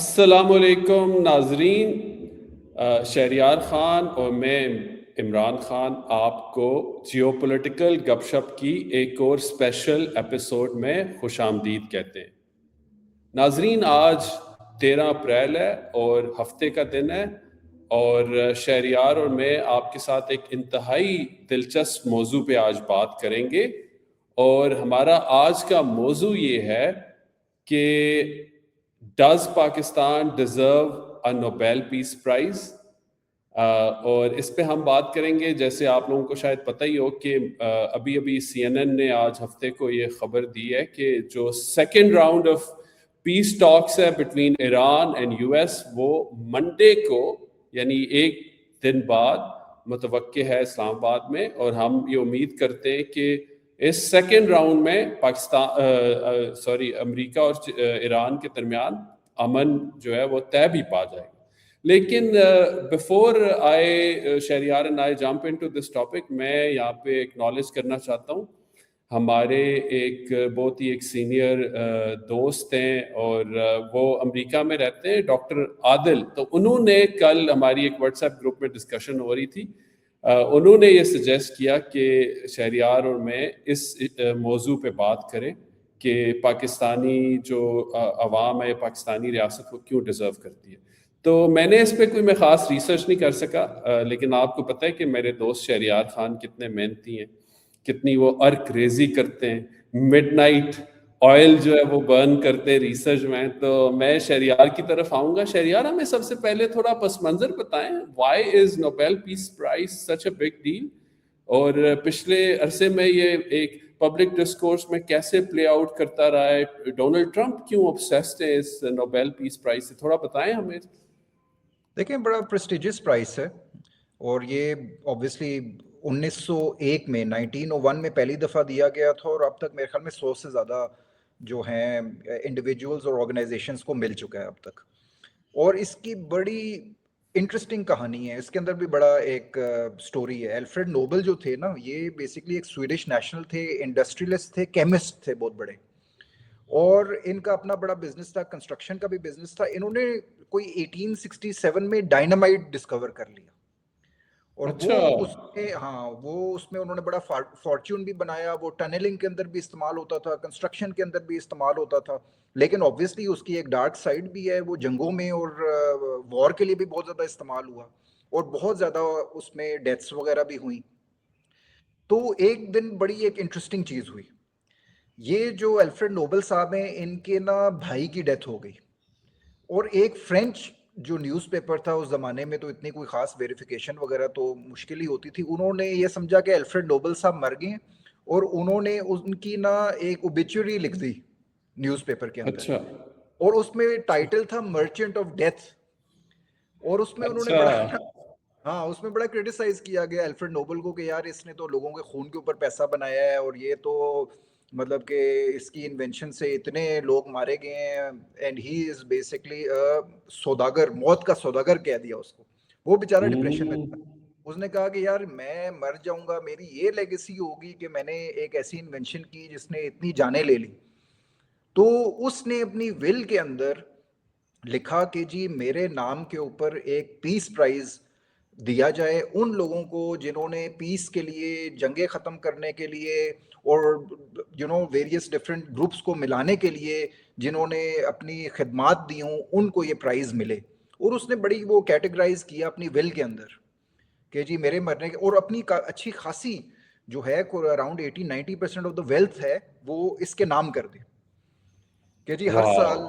السلام علیکم ناظرین، شہریار خان اور میں عمران خان آپ کو جیو پولیٹیکل گپ شپ کی ایک اور اسپیشل ایپیسوڈ میں خوش آمدید کہتے ہیں۔ ناظرین، آج 13 اپریل ہے اور ہفتے کا دن ہے، اور شہریار اور میں آپ کے ساتھ ایک انتہائی دلچسپ موضوع پہ آج بات کریں گے، اور ہمارا آج کا موضوع یہ ہے کہ does Pakistan deserve a Nobel peace prize? اور اس پہ ہم بات کریں گے۔ جیسے آپ لوگوں کو شاید پتہ ہی ہو کہ ابھی CNN نے آج ہفتے کو یہ خبر دی ہے کہ جو سیکنڈ راؤنڈ آف پیس ٹاکس ہے بٹوین ایران اینڈ US، وہ منڈے کو یعنی ایک دن بعد متوقع ہے اسلام آباد میں، اور ہم یہ امید کرتے ہیں کہ اس سیکنڈ راؤنڈ میں امریکہ اور ایران کے درمیان امن جو ہے وہ طے بھی پا جائے گا۔ لیکن before I Shehryar and I jump into this topic, میں یہاں پہ ایکنالج کرنا چاہتا ہوں ہمارے ایک بہت ہی ایک سینئر دوست ہیں، اور وہ امریکہ میں رہتے ہیں، ڈاکٹر عادل۔ تو انہوں نے کل ہماری ایک واٹس ایپ گروپ میں ڈسکشن ہو رہی تھی، انہوں نے یہ سجیسٹ کیا کہ شہریار اور میں اس موضوع پہ بات کریں کہ پاکستانی جو عوام ہے، پاکستانی ریاست کو کیوں ڈیزرو کرتی ہے۔ تو میں نے اس پہ کوئی میں خاص ریسرچ نہیں کر سکا، لیکن آپ کو پتہ ہے کہ میرے دوست شہریار خان کتنے محنتی ہیں، کتنی وہ ارک ریزی کرتے ہیں، مڈ نائٹ آئل جو ہے وہ برن کرتے ہیں ریسرچ میں۔ تو میں شہریار کی طرف آؤں گا۔ شہریار، ہمیں سب سے پہلے تھوڑا پس منظر بتائیں، why is Nobel peace prize such a big deal, اور پچھلے عرصے میں یہ ایک پبلک ڈسکورس میں کیسے پلے آؤٹ کرتا رہا ہے؟ ڈونلڈ ٹرمپ کیوں obsessed ہے اس نوبیل پیس پرائز سے؟ تھوڑا بتائیں ہمیں۔ دیکھیں، بڑا پریسٹیجس پرائز ہے، اور یہ اوبویسلی 1901 میں 1901 میں پہلی دفعہ دیا گیا تھا، اور اب تک میرے خیال میں 100 سے زیادہ جو ہیں انڈیویجولز اور آرگنائزیشنز کو مل چکا ہے اب تک۔ اور اس کی بڑی انٹرسٹنگ کہانی ہے، اس کے اندر بھی بڑا ایک سٹوری ہے۔ الفریڈ نوبل جو تھے نا، یہ بیسیکلی ایک سویڈش نیشنل تھے، انڈسٹریلسٹ تھے، کیمسٹ تھے بہت بڑے، اور ان کا اپنا بڑا بزنس تھا، کنسٹرکشن کا بھی بزنس تھا۔ انہوں نے کوئی 1867 میں ڈائنامائٹ ڈسکور کر لیا، اور وہ اس میں انہوں نے بڑا فارچون بھی بنایا۔ وہ ٹنلنگ کے اندر بھی استعمال ہوتا تھا، کنسٹرکشن کے اندر بھی استعمال ہوتا تھا، لیکن اوبویسلی اس کی ایک ڈارک سائڈ بھی ہے۔ وہ جنگوں میں اور وار کے لیے بھی بہت زیادہ استعمال ہوا، اور بہت زیادہ اس میں ڈیتھس وغیرہ بھی ہوئیں۔ تو ایک دن بڑی ایک انٹرسٹنگ چیز ہوئی، یہ جو الفریڈ نوبل صاحب ہیں، ان کے نا بھائی کی ڈیتھ ہو گئی، اور ایک فرینچ جو نیوز پیپر تھا اس زمانے میں، تو اتنی کوئی خاص ویریفیکیشن وغیرہ تو مشکل ہی ہوتی تھی، انہوں نے یہ سمجھا کہ الفریڈ نوبل صاحب مر گئے، اور انہوں نے ان کی نا ایک اوبیچوری لکھ دی نیوز پیپر کے اندر، اور اس میں ٹائٹل تھا مرچنٹ آف ڈیتھ، اور اس میں انہوں نے اس میں بڑا کرٹیسائز کیا گیا الفریڈ نوبل کو کہ یار اس نے تو لوگوں کے خون کے اوپر پیسہ بنایا ہے، اور یہ تو مطلب کہ اس کی انوینشن سے اتنے لوگ مارے گئے ہیں، اینڈ ہی از بیسکلی سوداگر، موت کا سوداگر کہہ دیا اس کو۔ وہ بیچارہ ڈپریشن میں تھا، اس نے کہا کہ یار میں مر جاؤں گا، میری یہ لیگیسی ہوگی کہ میں نے ایک ایسی انوینشن کی جس نے اتنی جانیں لے لی۔ تو اس نے اپنی ول کے اندر لکھا کہ جی میرے نام کے اوپر ایک پیس پرائز دیا جائے ان لوگوں کو جنہوں نے پیس کے لیے، جنگیں ختم کرنے کے لیے، اور ویریس ڈفرینٹ گروپس کو ملانے کے لیے جنہوں نے اپنی خدمات دی ہوں، ان کو یہ پرائز ملے۔ اور اس نے بڑی وہ کیٹیگرائز کیا اپنی ول کے اندر کہ جی میرے مرنے کے، اور اپنی اچھی خاصی جو ہے اراؤنڈ 80-90% آف دا ویلتھ ہے وہ اس کے نام کر دے کہ جی ہر سال۔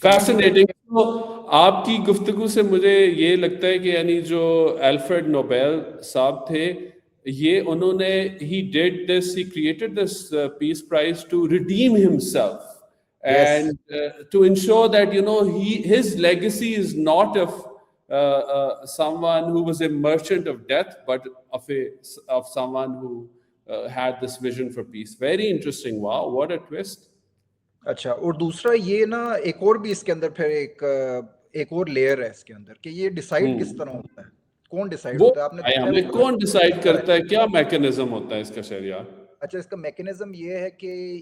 فیسنیٹنگ۔ آپ کی گفتگو سے مجھے یہ لگتا ہے کہ یعنی جو الفریڈ نوبیل صاحب تھے، یہ انہوں نے he created this peace prize to redeem himself and to ensure that his legacy is not of someone who was a merchant of death, but of someone who had this vision for peace. Very interesting. Wow, what a twist. اچھا، اور دوسرا یہ نا ایک اور بھی اس کے اندر پھر ایک اور لیئر ہے اس کے اندر کہ یہ ڈیسائیڈ کس طرح ہوتا ہے، کون ڈیسائیڈ ہوتا ہے؟ آپ نے کون ڈیسائیڈ کرتا ہے، کیا میکینزم ہوتا ہے اس کا شہریار؟ اچھا، اس کا میکینزم یہ ہے کہ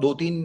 2-3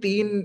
3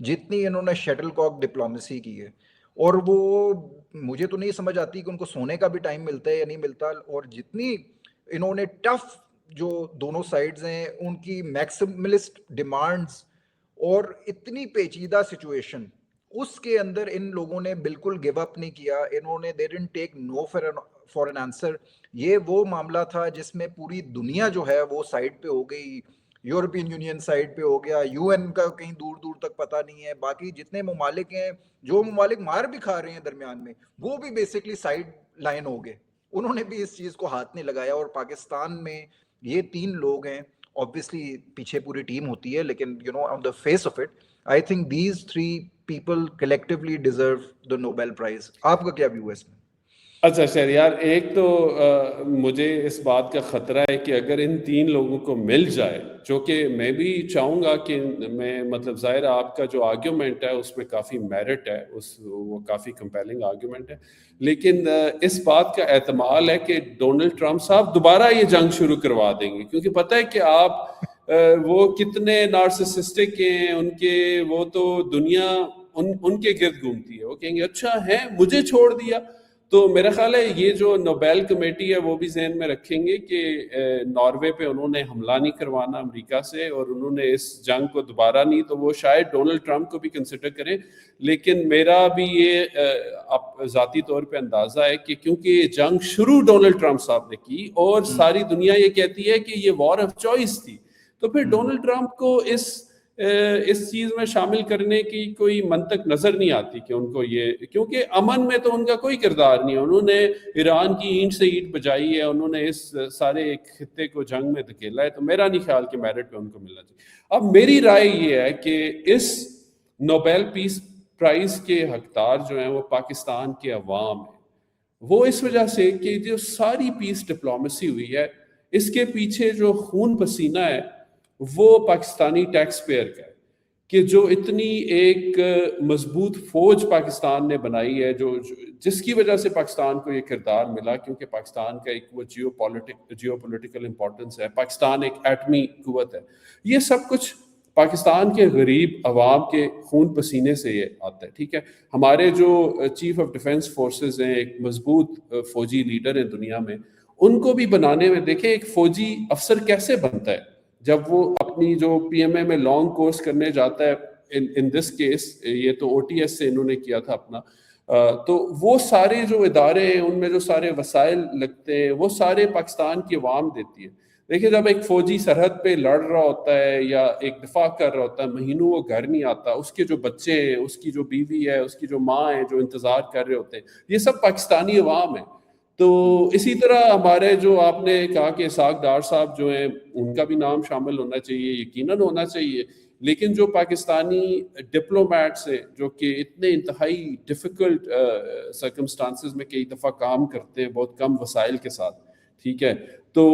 جتنی انہوں نے شٹل کاک ڈپلومیسی کی ہے، اور وہ مجھے تو نہیں سمجھ آتی کہ ان کو سونے کا بھی ٹائم ملتا ہے یا نہیں ملتا، اور جتنی انہوں نے ٹف جو دونوں سائڈز ہیں ان کی میکسملسٹ ڈیمانڈز اور اتنی پیچیدہ سچویشن، اس کے اندر ان لوگوں نے بالکل گیو اپ نہیں کیا. انہوں نے they didn't take no for an answer. یہ وہ معاملہ تھا جس میں پوری دنیا جو ہے وہ سائڈ پہ ہو گئی، یورپین یونین سائڈ پہ ہو گیا، یو این کا کہیں دور دور تک پتہ نہیں ہے، باقی جتنے ممالک ہیں، جو ممالک مار بھی کھا رہے ہیں درمیان میں، وہ بھی بیسکلی سائڈ لائن ہو گئے. انہوں نے بھی اس چیز کو ہاتھ نہیں لگایا. اور پاکستان میں یہ تین لوگ ہیں، obviously پیچھے پوری ٹیم ہوتی ہے، لیکن on the face of it I think these three people collectively deserve the Nobel Prize. آپ کا کیا ویو ہے اس میں؟ اچھا شہریار، ایک تو مجھے اس بات کا خطرہ ہے کہ اگر ان تین لوگوں کو مل جائے، جو کہ میں بھی چاہوں گا کہ میں مطلب ظاہر ہے آپ کا جو آرگیومنٹ ہے اس میں کافی میرٹ ہے، وہ کافی کمپیلنگ آرگیومنٹ ہے، لیکن اس بات کا احتمال ہے کہ ڈونلڈ ٹرمپ صاحب دوبارہ یہ جنگ شروع کروا دیں گے، کیونکہ پتہ ہے کہ آپ وہ کتنے نارسسسٹک ہیں، ان کے وہ تو دنیا ان کے گرد گھومتی ہے، وہ کہیں گے اچھا ہے مجھے چھوڑ دیا. تو میرا خیال ہے یہ جو نوبیل کمیٹی ہے وہ بھی ذہن میں رکھیں گے کہ ناروے پہ انہوں نے حملہ نہیں کروانا امریکہ سے، اور انہوں نے اس جنگ کو دوبارہ نہیں، تو وہ شاید ڈونلڈ ٹرمپ کو بھی کنسیڈر کریں. لیکن میرا بھی یہ ذاتی طور پہ اندازہ ہے کہ کیونکہ یہ جنگ شروع ڈونلڈ ٹرمپ صاحب نے کی اور ساری دنیا یہ کہتی ہے کہ یہ وار آف چوائس تھی، تو پھر ڈونلڈ ٹرمپ کو اس چیز میں شامل کرنے کی کوئی منطق نظر نہیں آتی کہ ان کو یہ، کیونکہ امن میں تو ان کا کوئی کردار نہیں ہے، انہوں نے ایران کی اینٹ سے اینٹ بجائی ہے، انہوں نے اس سارے خطے کو جنگ میں دھکیلا ہے، تو میرا نہیں خیال کہ میرٹ پہ ان کو ملنا چاہیے. اب میری رائے یہ ہے کہ اس نوبیل پیس پرائز کے حقدار جو ہیں وہ پاکستان کے عوام ہیں. وہ اس وجہ سے کہ جو ساری پیس ڈپلومیسی ہوئی ہے اس کے پیچھے جو خون پسینہ ہے وہ پاکستانی ٹیکس پیئر کا ہے، کہ جو اتنی ایک مضبوط فوج پاکستان نے بنائی ہے، جس کی وجہ سے پاکستان کو یہ کردار ملا، کیونکہ پاکستان کا ایک وہ جیو پولیٹیکل امپورٹنس ہے، پاکستان ایک ایٹمی قوت ہے. یہ سب کچھ پاکستان کے غریب عوام کے خون پسینے سے یہ آتا ہے. ٹھیک ہے، ہمارے جو چیف آف ڈیفنس فورسز ہیں، ایک مضبوط فوجی لیڈر ہیں دنیا میں، ان کو بھی بنانے میں دیکھیں ایک فوجی افسر کیسے بنتا ہے جب وہ اپنی جو پی ایم اے میں لانگ کورس کرنے جاتا ہے. ان دس کیس یہ تو او ٹی ایس سے انہوں نے کیا تھا اپنا، تو وہ سارے جو ادارے ہیں ان میں جو سارے وسائل لگتے ہیں وہ سارے پاکستان کی عوام دیتی ہے. دیکھیں جب ایک فوجی سرحد پہ لڑ رہا ہوتا ہے یا ایک دفاع کر رہا ہوتا ہے، مہینوں وہ گھر نہیں آتا، اس کے جو بچے ہیں، اس کی جو بیوی ہے، اس کی جو ماں ہے جو انتظار کر رہے ہوتے ہیں، یہ سب پاکستانی عوام ہیں. تو اسی طرح ہمارے جو آپ نے کہا کہ اسحاق ڈار صاحب جو ہیں ان کا بھی نام شامل ہونا چاہیے، یقیناً ہونا چاہیے، لیکن جو پاکستانی ڈپلومیٹس ہیں جو کہ اتنے انتہائی ڈیفیکلٹ سرکمسٹانسز میں کئی دفعہ کام کرتے ہیں بہت کم وسائل کے ساتھ، ٹھیک ہے، تو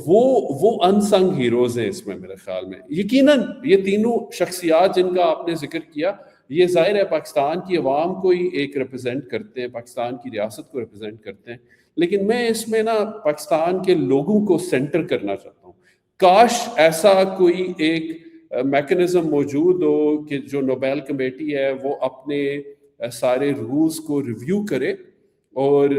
وہ انسنگ ہیروز ہیں اس میں میرے خیال میں. یقیناً یہ تینوں شخصیات جن کا آپ نے ذکر کیا یہ ظاہر ہے پاکستان کی عوام کو ہی ایک ریپرزینٹ کرتے ہیں، پاکستان کی ریاست کو ریپرزینٹ کرتے ہیں، لیکن میں اس میں نا پاکستان کے لوگوں کو سینٹر کرنا چاہتا ہوں. کاش ایسا کوئی ایک میکنزم موجود ہو کہ جو نوبیل کمیٹی ہے وہ اپنے سارے رولز کو ریویو کرے اور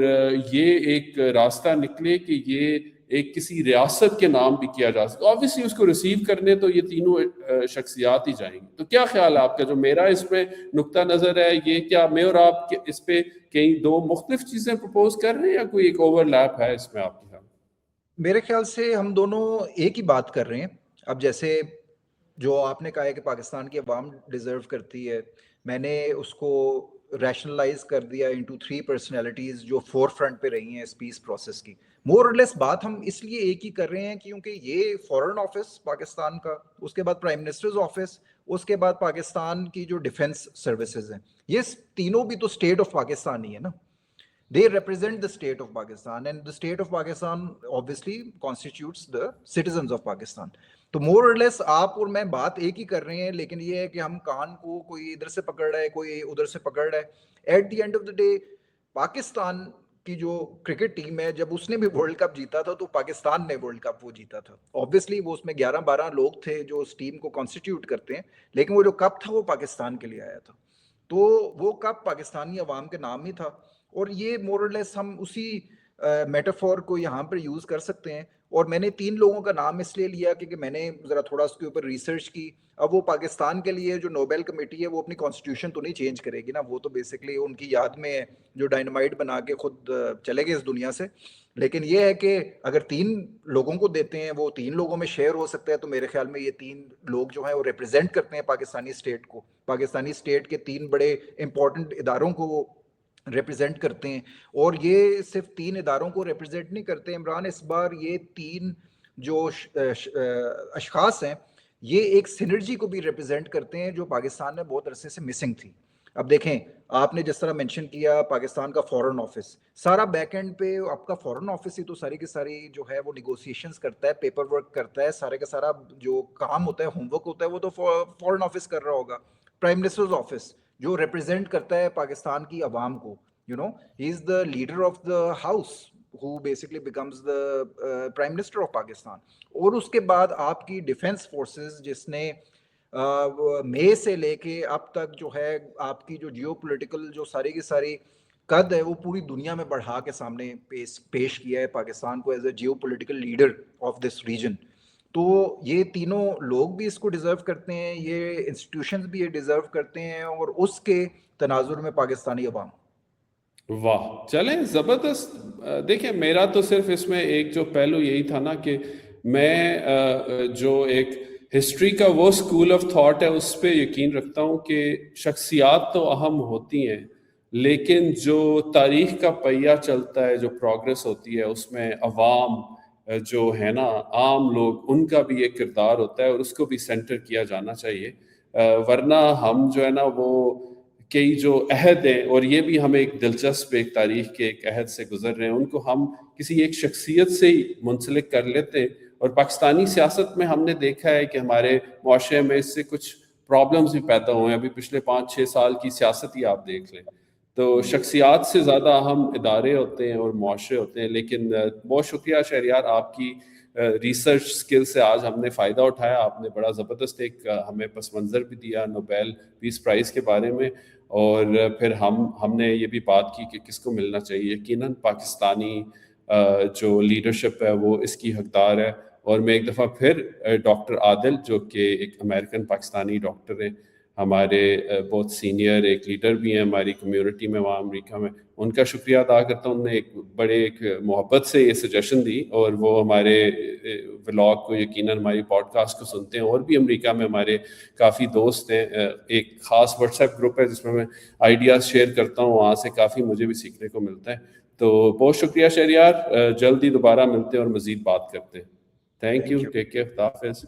یہ ایک راستہ نکلے کہ یہ ایک کسی ریاست کے نام بھی کیا جا سکتا. آبویسلی اس کو ریسیو کرنے تو یہ تینوں شخصیات ہی جائیں گے. تو کیا خیال ہے آپ کا، جو میرا اس پہ نقطہ نظر ہے، یہ کیا میں اور آپ اس پہ کئی دو مختلف چیزیں پرپوز کر رہے ہیں یا کوئی ایک اوور لیپ ہے اس میں آپ کے خیال؟ میرے خیال سے ہم دونوں ایک ہی بات کر رہے ہیں. اب جیسے جو آپ نے کہا ہے کہ پاکستان کی عوام ڈیزرو کرتی ہے، میں نے اس کو ریشنلائز کر دیا انٹو 3 پرسنالٹیز جو فور فرنٹ پہ رہی ہیں اس پیس پروسیس کی. مور اور لیس بات ہم اس لیے ایک ہی کر رہے ہیں کیونکہ یہ فورن آفس پاکستان کا، اس کے بعد پرائم منسٹرز آفس، اس کے بعد پاکستان کی جو ڈیفنس سروسز ہیں، یہ تینوں بھی تو اسٹیٹ آف پاکستان ہی ہے نا. They represent the state of Pakistan and the state of Pakistan obviously constitutes the citizens of Pakistan. تو more or less آپ اور میں بات ایک ہی کر رہے ہیں، لیکن یہ ہے کہ ہم کان کو کوئی ادھر سے پکڑ رہا ہے، کوئی ادھر سے پکڑ رہا ہے. At the end of the day Pakistan کی جو کرکٹ ٹیم ہے جب اس نے بھی ورلڈ کپ جیتا تھا تو پاکستان نے ورلڈ کپ وہ جیتا تھا. آبویسلی وہ اس میں 11-12 لوگ تھے جو اس ٹیم کو کانسٹیٹیوٹ کرتے ہیں, لیکن وہ جو کپ تھا وہ پاکستان کے لیے آیا تھا. تو وہ کپ پاکستانی عوام کے نام ہی تھا. اور یہ مور اور لیس ہم اسی میٹافور کو یہاں پر یوز کر سکتے ہیں. اور میں نے 3 لوگوں کا نام اس لیے لیا کیونکہ میں نے ذرا تھوڑا اس کے اوپر ریسرچ کی. اب وہ پاکستان کے لیے جو نوبل کمیٹی ہے وہ اپنی کانسٹیٹیوشن تو نہیں چینج کرے گی نا, وہ تو بیسکلی ان کی یاد میں جو ڈائنامائٹ بنا کے خود چلے گئے اس دنیا سے. لیکن یہ ہے کہ اگر 3 لوگوں کو دیتے ہیں, وہ 3 لوگوں میں شیئر ہو سکتا ہے, تو میرے خیال میں یہ 3 لوگ جو ہیں وہ ریپرزینٹ کرتے ہیں پاکستانی اسٹیٹ کو. پاکستانی اسٹیٹ کے 3 بڑے امپورٹنٹ اداروں کو وہ ریپرزینٹ کرتے ہیں. اور یہ صرف 3 اداروں کو ریپرزینٹ نہیں کرتے عمران, اس بار یہ 3 جو اشخاص ہیں یہ ایک سینرجی کو بھی ریپرزینٹ کرتے ہیں جو پاکستان میں بہت عرصے سے مسنگ تھی. اب دیکھیں, آپ نے جس طرح مینشن کیا پاکستان کا فورن آفس, سارا بیک اینڈ پہ آپ کا فورن آفس ہی تو ساری کی ساری جو ہے وہ نیگوسیشنز کرتا ہے, پیپر ورک کرتا ہے, سارے کا سارا جو کام ہوتا ہے, ہوم ورک ہوتا ہے, وہ تو فورن آفس کر رہا ہوگا. پرائم منسٹرز آفس جو ریپرزینٹ کرتا ہے پاکستان کی عوام کو, he is the leader of the house who basically becomes the prime minister of Pakistan. اور اس کے بعد آپ کی ڈیفنس فورسز جس نے مئی سے لے کے اب تک جو ہے آپ کی جو جیو پولیٹیکل جو ساری کی ساری قد ہے وہ پوری دنیا میں بڑھا کے سامنے پیش کیا ہے پاکستان کو as a geopolitical leader of this region. تو یہ تینوں لوگ بھی اس کو ڈیزرو کرتے ہیں, یہ انسٹیٹیوشنز بھی یہ ڈیزرو کرتے ہیں, اور اس کے تناظر میں پاکستانی عوام. واہ, چلیں زبردست. دیکھیں میرا تو صرف اس میں ایک جو پہلو یہی تھا نا کہ میں جو ایک ہسٹری کا وہ اسکول آف تھاٹ ہے اس پہ یقین رکھتا ہوں کہ شخصیات تو اہم ہوتی ہیں, لیکن جو تاریخ کا پہیہ چلتا ہے, جو پروگرس ہوتی ہے, اس میں عوام جو ہے نا, عام لوگ, ان کا بھی ایک کردار ہوتا ہے اور اس کو بھی سینٹر کیا جانا چاہیے. ورنہ ہم جو ہے نا وہ کئی جو عہد ہیں, اور یہ بھی ہمیں ایک دلچسپ ایک تاریخ کے ایک عہد سے گزر رہے ہیں, ان کو ہم کسی ایک شخصیت سے ہی منسلک کر لیتے ہیں. اور پاکستانی سیاست میں ہم نے دیکھا ہے کہ ہمارے معاشرے میں اس سے کچھ پرابلمز بھی پیدا ہوئے ہیں. ابھی پچھلے 5-6 سال کی سیاست ہی آپ دیکھ لیں, تو شخصیات سے زیادہ اہم ادارے ہوتے ہیں اور معاشرے ہوتے ہیں. لیکن بہت شکریہ شہریار, آپ کی ریسرچ سکل سے آج ہم نے فائدہ اٹھایا. آپ نے بڑا زبردست ایک ہمیں پس منظر بھی دیا نوبیل پیس پرائز کے بارے میں, اور پھر ہم نے یہ بھی بات کی کہ کس کو ملنا چاہیے. یقیناً پاکستانی جو لیڈرشپ ہے وہ اس کی حقدار ہے. اور میں ایک دفعہ پھر ڈاکٹر عادل, جو کہ ایک امریکن پاکستانی ڈاکٹر ہیں, ہمارے بہت سینئر ایک لیڈر بھی ہیں ہماری کمیونٹی میں وہاں امریکہ میں, ان کا شکریہ ادا کرتا ہوں. انہوں نے ایک بڑے ایک محبت سے یہ سجیشن دی, اور وہ ہمارے ولاگ کو, یقیناً ہماری پوڈ کاسٹ کو سنتے ہیں. اور بھی امریکہ میں ہمارے کافی دوست ہیں, ایک خاص واٹس ایپ گروپ ہے جس میں آئیڈیاز شیئر کرتا ہوں, وہاں سے کافی مجھے بھی سیکھنے کو ملتا ہے. تو بہت شکریہ شہریار, جلدی دوبارہ ملتے ہیں اور مزید بات کرتے ہیں. تھینک یو, ٹیک کیئر, خدا حافظ.